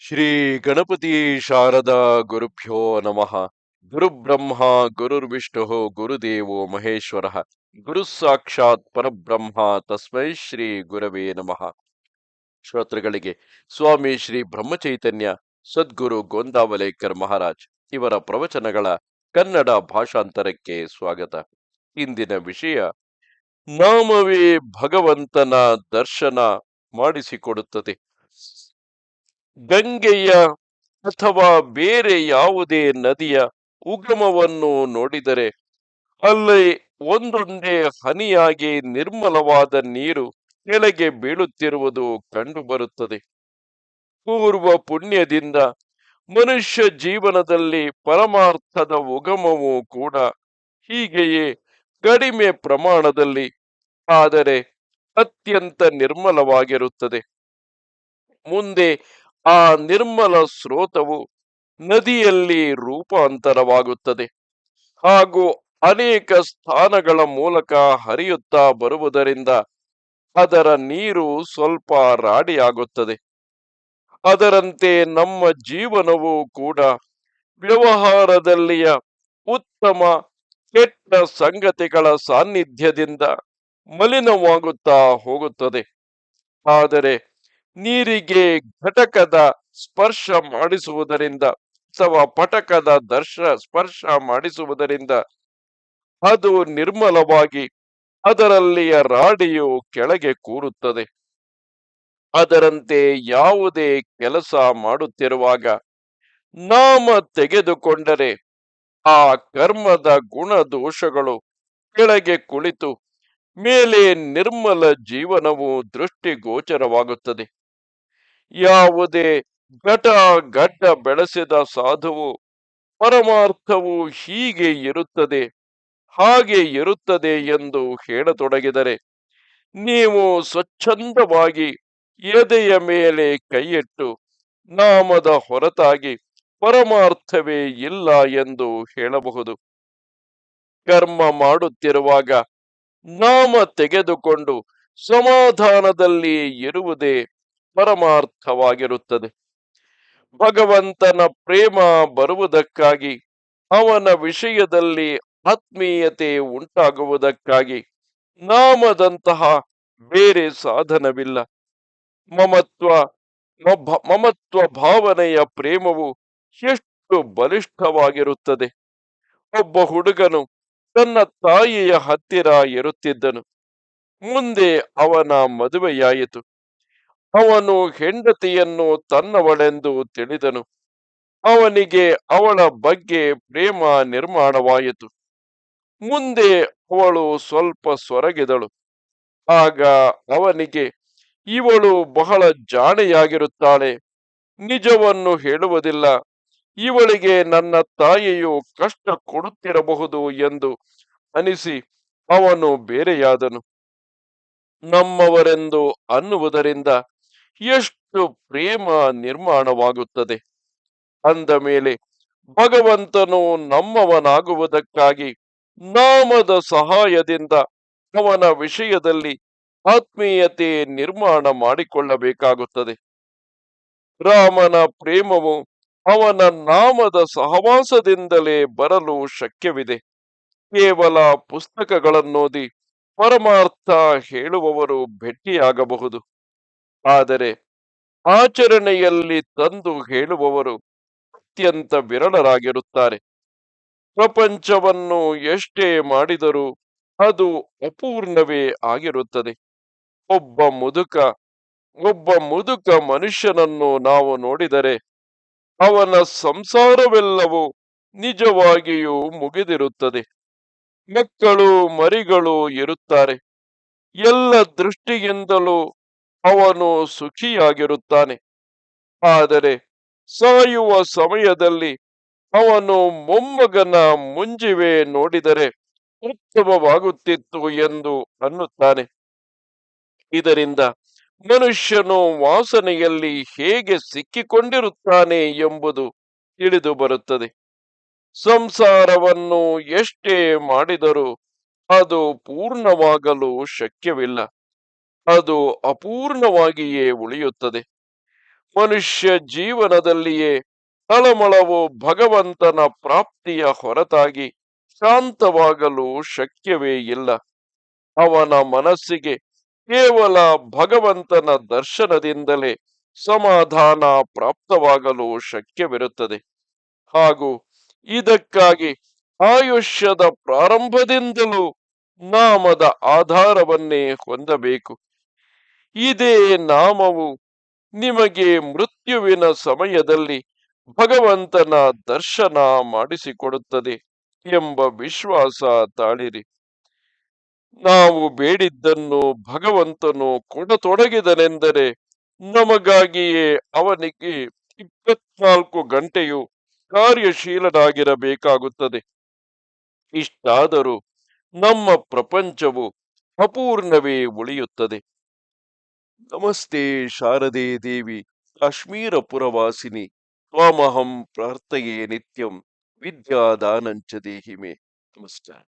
ಶ್ರೀ ಗಣಪತಿ ಶಾರದಾ ಗುರುಭ್ಯೋ ನಮಃ. ಗುರುಬ್ರಹ್ಮ ಗುರುರ್ವಿಷ್ಣು ಗುರುದೇವೋ ಮಹೇಶ್ವರ. ಗುರು ಸಾಕ್ಷಾತ್ ಪರಬ್ರಹ್ಮ ತಸ್ಮೈ ಶ್ರೀ ಗುರವೇ ನಮಃ. ಶ್ರೋತೃಗಳಿಗೆ ಸ್ವಾಮಿ ಶ್ರೀ ಬ್ರಹ್ಮಚೈತನ್ಯ ಸದ್ಗುರು ಗೋಂದಾವಲೇಕರ್ ಮಹಾರಾಜ್ ಇವರ ಪ್ರವಚನಗಳ ಕನ್ನಡ ಭಾಷಾಂತರಕ್ಕೆ ಸ್ವಾಗತ. ಇಂದಿನ ವಿಷಯ ನಾಮವೇ ಭಗವಂತನ ದರ್ಶನ ಮಾಡಿಸಿಕೊಡುತ್ತದೆ. ಗಂಗೆಯ ಅಥವಾ ಬೇರೆ ಯಾವುದೇ ನದಿಯ ಉಗಮವನ್ನು ನೋಡಿದರೆ ಅಲ್ಲಿ ಒಂದೊಂದೇ ಹನಿಯಾಗಿ ನಿರ್ಮಲವಾದ ನೀರು ಕೆಳಗೆ ಬೀಳುತ್ತಿರುವುದು ಕಂಡುಬರುತ್ತದೆ. ಪೂರ್ವ ಪುಣ್ಯದಿಂದ ಮನುಷ್ಯ ಜೀವನದಲ್ಲಿ ಪರಮಾರ್ಥದ ಉಗಮವೂ ಕೂಡ ಹೀಗೆಯೇ ಕಡಿಮೆ ಪ್ರಮಾಣದಲ್ಲಿ, ಆದರೆ ಅತ್ಯಂತ ನಿರ್ಮಲವಾಗಿರುತ್ತದೆ. ಮುಂದೆ ಆ ನಿರ್ಮಲ ಸ್ರೋತವು ನದಿಯಲ್ಲಿ ರೂಪಾಂತರವಾಗುತ್ತದೆ ಹಾಗೂ ಅನೇಕ ಸ್ಥಾನಗಳ ಮೂಲಕ ಹರಿಯುತ್ತಾ ಬರುವುದರಿಂದ ಅದರ ನೀರು ಸ್ವಲ್ಪ ರಾಡಿಯಾಗುತ್ತದೆ. ಅದರಂತೆ ನಮ್ಮ ಜೀವನವೂ ಕೂಡ ವ್ಯವಹಾರದಲ್ಲಿಯ ಉತ್ತಮ ಕೆಟ್ಟ ಸಂಗತಿಗಳ ಸಾನ್ನಿಧ್ಯದಿಂದ ಮಲಿನವಾಗುತ್ತಾ ಹೋಗುತ್ತದೆ. ಆದರೆ ನೀರಿಗೆ ಘಟಕದ ಸ್ಪರ್ಶ ಮಾಡಿಸುವುದರಿಂದ ಅಥವಾ ಪಟಕದ ಸ್ಪರ್ಶ ಮಾಡಿಸುವುದರಿಂದ ಅದು ನಿರ್ಮಲವಾಗಿ ಅದರಲ್ಲಿಯ ರಾಡಿಯು ಕೆಳಗೆ ಕೂರುತ್ತದೆ. ಅದರಂತೆ ಯಾವುದೇ ಕೆಲಸ ಮಾಡುತ್ತಿರುವಾಗ ನಾಮ ತೆಗೆದುಕೊಂಡರೆ ಆ ಕರ್ಮದ ಗುಣ ದೋಷಗಳು ಕೆಳಗೆ ಕುಳಿತು ಮೇಲೆ ನಿರ್ಮಲ ಜೀವನವು ದೃಷ್ಟಿಗೋಚರವಾಗುತ್ತದೆ. ಯಾವುದೇ ಘಟ ಗಡ್ಡ ಬೆಳೆಸಿದ ಸಾಧುವು ಪರಮಾರ್ಥವು ಹೀಗೆ ಇರುತ್ತದೆ ಹಾಗೆ ಇರುತ್ತದೆ ಎಂದು ಹೇಳತೊಡಗಿದರೆ ನೀವು ಸ್ವಚ್ಛಂದವಾಗಿ ಎದೆಯ ಮೇಲೆ ಕೈಯಿಟ್ಟು ನಾಮದ ಹೊರತಾಗಿ ಪರಮಾರ್ಥವೇ ಇಲ್ಲ ಎಂದು ಹೇಳಬಹುದು. ಕರ್ಮ ಮಾಡುತ್ತಿರುವಾಗ ನಾಮ ತೆಗೆದುಕೊಂಡು ಸಮಾಧಾನದಲ್ಲಿ ಇರುವುದೇ ಪರಮಾರ್ಥವಾಗಿರುತ್ತದೆ. ಭಗವಂತನ ಪ್ರೇಮ ಬರುವುದಕ್ಕಾಗಿ, ಅವನ ವಿಷಯದಲ್ಲಿ ಆತ್ಮೀಯತೆ ಉಂಟಾಗುವುದಕ್ಕಾಗಿ ನಾಮದಂತಹ ಬೇರೆ ಸಾಧನವಿಲ್ಲ. ಮಮತ್ವ ಮಮತ್ವ ಭಾವನೆಯ ಪ್ರೇಮವು ಎಷ್ಟು ಬಲಿಷ್ಠವಾಗಿರುತ್ತದೆ. ಒಬ್ಬ ಹುಡುಗನು ತನ್ನ ತಾಯಿಯ ಹತ್ತಿರ ಇರುತ್ತಿದ್ದನು. ಮುಂದೆ ಅವನ ಮದುವೆಯಾಯಿತು. ಅವನು ಹೆಂಡತಿಯನ್ನು ತನ್ನವಳೆಂದು ತಿಳಿದನು. ಅವನಿಗೆ ಅವಳ ಬಗ್ಗೆ ಪ್ರೇಮ ನಿರ್ಮಾಣವಾಯಿತು. ಮುಂದೆ ಅವಳು ಸ್ವಲ್ಪ ಸೊರಗಿದಳು. ಆಗ ಅವನಿಗೆ ಇವಳು ಬಹಳ ಜಾಣೆಯಾಗಿರುತ್ತಾಳೆ, ನಿಜವನ್ನು ಹೇಳುವುದಿಲ್ಲ, ಇವಳಿಗೆ ನನ್ನ ತಾಯಿಯು ಕಷ್ಟ ಕೊಡುತ್ತಿರಬಹುದು ಎಂದು ಅನಿಸಿ ಅವನು ಬೇರೆಯಾದನು. ನಮ್ಮವರೆಂದು ಅನ್ನುವುದರಿಂದ ಎಷ್ಟು ಪ್ರೇಮ ನಿರ್ಮಾಣವಾಗುತ್ತದೆ. ಅಂದ ಮೇಲೆ ಭಗವಂತನು ನಮ್ಮವನಾಗುವುದಕ್ಕಾಗಿ ನಾಮದ ಸಹಾಯದಿಂದ ಅವನ ವಿಷಯದಲ್ಲಿ ಆತ್ಮೀಯತೆ ನಿರ್ಮಾಣ ಮಾಡಿಕೊಳ್ಳಬೇಕಾಗುತ್ತದೆ. ರಾಮನ ಪ್ರೇಮವು ಅವನ ನಾಮದ ಸಹವಾಸದಿಂದಲೇ ಬರಲು ಶಕ್ಯವಿದೆ. ಕೇವಲ ಪುಸ್ತಕಗಳನ್ನೋದಿ ಪರಮಾರ್ಥ ಹೇಳುವವರು ಭೇಟಿಯಾಗಬಹುದು, ಆದರೆ ಆಚರಣೆಯಲ್ಲಿ ತಂದು ಹೇಳುವವರು ಅತ್ಯಂತ ವಿರಳರಾಗಿರುತ್ತಾರೆ. ಪ್ರಪಂಚವನ್ನು ಎಷ್ಟೇ ಮಾಡಿದರೂ ಅದು ಅಪೂರ್ಣವೇ ಆಗಿರುತ್ತದೆ. ಒಬ್ಬ ಮುದುಕ ಮನುಷ್ಯನನ್ನು ನಾವು ನೋಡಿದರೆ ಅವನ ಸಂಸಾರವೆಲ್ಲವೂ ನಿಜವಾಗಿಯೂ ಮುಗಿದಿರುತ್ತದೆ. ಮಕ್ಕಳು ಮರಿಗಳು ಇರುತ್ತಾರೆ. ಎಲ್ಲ ದೃಷ್ಟಿಯಿಂದಲೂ ಅವನು ಸುಖಿಯಾಗಿರುತ್ತಾನೆ. ಆದರೆ ಸಾಯುವ ಸಮಯದಲ್ಲಿ ಅವನು ಮೊಮ್ಮಗನ ಮುಂಜಿವೆ ನೋಡಿದರೆ ಉತ್ತಮವಾಗುತ್ತಿತ್ತು ಎಂದು ಅನ್ನುತ್ತಾನೆ. ಇದರಿಂದ ಮನುಷ್ಯನು ವಾಸನೆಯಲ್ಲಿ ಹೇಗೆ ಸಿಕ್ಕಿಕೊಂಡಿರುತ್ತಾನೆ ಎಂಬುದು ತಿಳಿದು ಬರುತ್ತದೆ. ಸಂಸಾರವನ್ನು ಎಷ್ಟೇ ಮಾಡಿದರೂ ಅದು ಪೂರ್ಣವಾಗಲು ಶಕ್ಯವಿಲ್ಲ. ಅದು ಅಪೂರ್ಣವಾಗಿಯೇ ಉಳಿಯುತ್ತದೆ. ಮನುಷ್ಯ ಜೀವನದಲ್ಲಿಯೇ ತಳಮಳವು ಭಗವಂತನ ಪ್ರಾಪ್ತಿಯ ಹೊರತಾಗಿ ಶಾಂತವಾಗಲು ಶಕ್ಯವೇ ಇಲ್ಲ. ಅವನ ಮನಸ್ಸಿಗೆ ಕೇವಲ ಭಗವಂತನ ದರ್ಶನದಿಂದಲೇ ಸಮಾಧಾನ ಪ್ರಾಪ್ತವಾಗಲು ಶಕ್ಯವಿರುತ್ತದೆ. ಹಾಗೂ ಇದಕ್ಕಾಗಿ ಆಯುಷ್ಯದ ಪ್ರಾರಂಭದಿಂದಲೂ ನಾಮದ ಆಧಾರವನ್ನೇ ಹೊಂದಬೇಕು. ಇದೇ ನಾಮವು ನಿಮಗೆ ಮೃತ್ಯುವಿನ ಸಮಯದಲ್ಲಿ ಭಗವಂತನ ದರ್ಶನ ಮಾಡಿಸಿಕೊಡುತ್ತದೆ ಎಂಬ ವಿಶ್ವಾಸ ತಾಳಿರಿ. ನಾವು ಬೇಡಿದ್ದನ್ನು ಭಗವಂತನು ಕೊಡತೊಡಗಿದನೆಂದರೆ ನಮಗಾಗಿಯೇ ಅವನಿಗೆ 24 ಗಂಟೆಯು ಕಾರ್ಯಶೀಲನಾಗಿರಬೇಕಾಗುತ್ತದೆ. ಇಷ್ಟಾದರೂ ನಮ್ಮ ಪ್ರಪಂಚವು ಅಪೂರ್ಣವೇ ಉಳಿಯುತ್ತದೆ. ನಮಸ್ತೆ ಶಾರದೆ ದೇವಿ, ಕಾಶ್ಮೀರ ಪುರವಾಸಿನಿ. ತ್ವಾಮಹಂ ಪ್ರಾರ್ಥಯೇ ನಿತ್ಯಂ, ವಿದ್ಯಾದಾನಂಚ ದೇಹಿಮೆ. ನಮಸ್ಕಾರ.